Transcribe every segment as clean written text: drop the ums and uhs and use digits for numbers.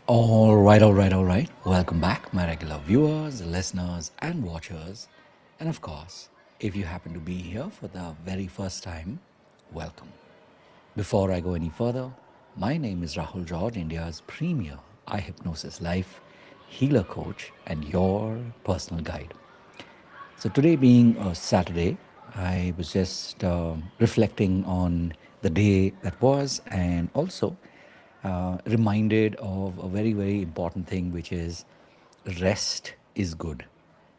All right. Welcome back, my regular viewers, listeners, and watchers. And of course, if you happen to be here for the very first time, welcome. Before I go any further, my name is Rahul George, India's premier iHypnosis life healer coach and your personal guide. So, today being a Saturday, I was just reflecting on the day that was and also reminded of a very, very important thing, which is rest is good.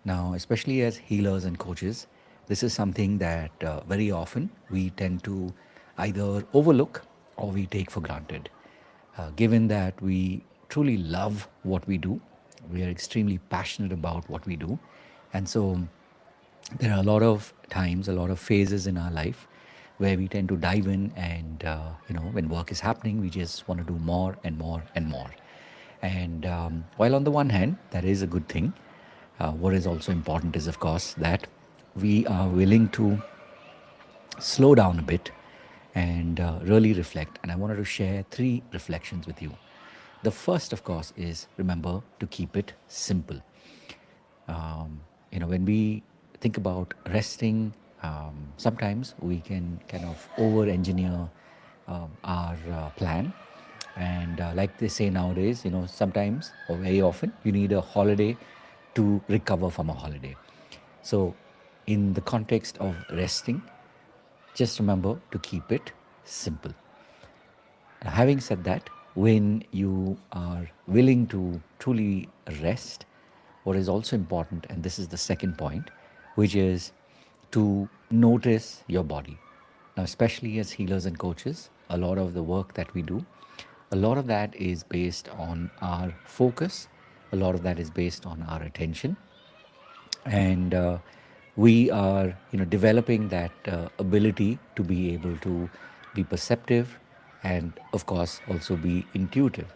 Now, especially as healers and coaches, this is something that very often we tend to either overlook or we take for granted. Given that we truly love what we do, we are extremely passionate about what we do, and so there are a lot of times, a lot of phases in our life where we tend to dive in, and when work is happening, we just want to do more and more and more. And while on the one hand, that is a good thing, what is also important is, of course, that we are willing to slow down a bit and really reflect. And I wanted to share three reflections with you. The first, of course, is remember to keep it simple. When we think about resting, sometimes we can kind of over engineer our plan. And like they say nowadays, sometimes or very often, you need a holiday to recover from a holiday. So, in the context of resting, just remember to keep it simple. Now, having said that, when you are willing to truly rest, what is also important, and this is the second point, which is to notice your body. Now, especially as healers and coaches, a lot of the work that we do, a lot of that is based on our focus, a lot of that is based on our attention, and we are developing that ability to be able to be perceptive and of course also be intuitive.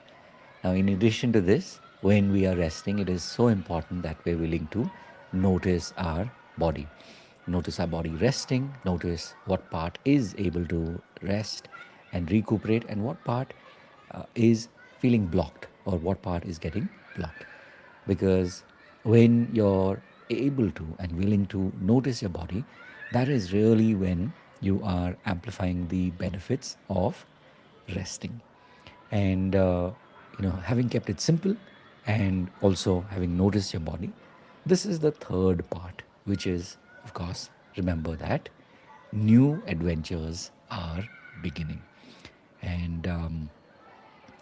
Now, in addition to this, when we are resting, it is so important that we're willing to notice our body, notice our body resting, notice what part is able to rest and recuperate, and what part is feeling blocked, or what part is getting blocked. Because when you're able to and willing to notice your body, that is really when you are amplifying the benefits of resting. And having kept it simple and also having noticed your body, this is the third part, which is, of course, remember that new adventures are beginning. And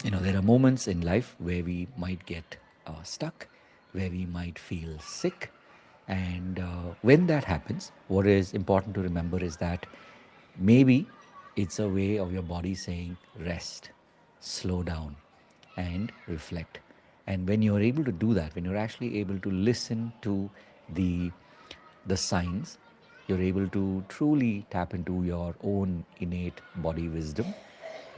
there are moments in life where we might get stuck, where we might feel sick. And when that happens, what is important to remember is that maybe it's a way of your body saying, rest, slow down, and reflect. And when you're able to do that, when you're actually able to listen to the signs, you're able to truly tap into your own innate body wisdom.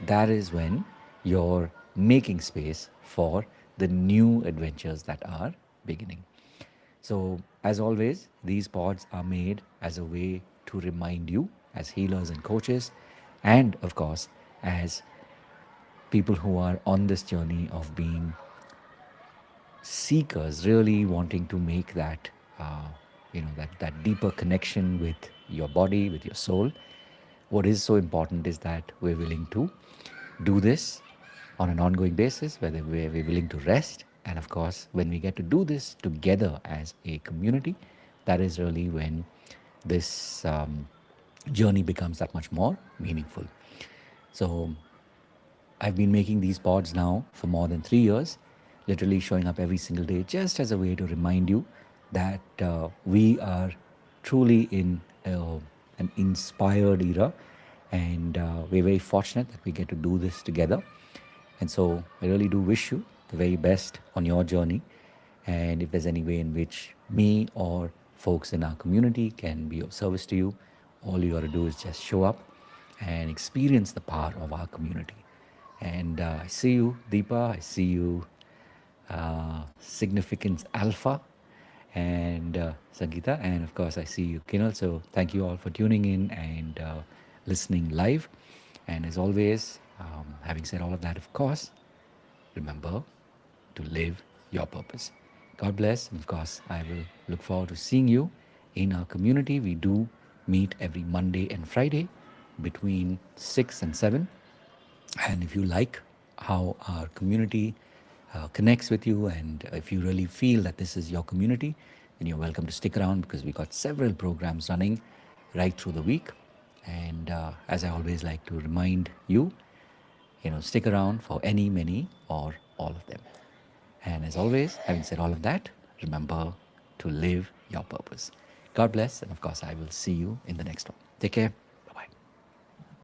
That is when you're making space for the new adventures that are beginning. So, as always, these pods are made as a way to remind you, as healers and coaches, and of course, as people who are on this journey of being seekers, really wanting to make that that deeper connection with your body, with your soul. What is so important is that we're willing to do this on an ongoing basis, whether we're willing to rest, and of course, when we get to do this together as a community, that is really when this journey becomes that much more meaningful. So I've been making these pods now for more than 3 years, literally showing up every single day just as a way to remind you that we are truly in an inspired era, and we're very fortunate that we get to do this together. And so I really do wish you the very best on your journey. And if there's any way in which me or folks in our community can be of service to you, all you got to do is just show up and experience the power of our community. And I see you, Deepa. I see you, Significance Alpha, and Sangeeta. And of course, I see you, Kinal. So thank you all for tuning in and listening live. And as always, having said all of that, of course, remember to live your purpose. God bless. And of course, I will look forward to seeing you in our community. We do meet every Monday and Friday between 6 and 7. And if you like how our community connects with you, and if you really feel that this is your community, then you're welcome to stick around because we got several programs running right through the week. And as I always like to remind you, stick around for any, many, or all of them. And as always, having said all of that, remember to live your purpose. God bless, and of course, I will see you in the next one. Take care.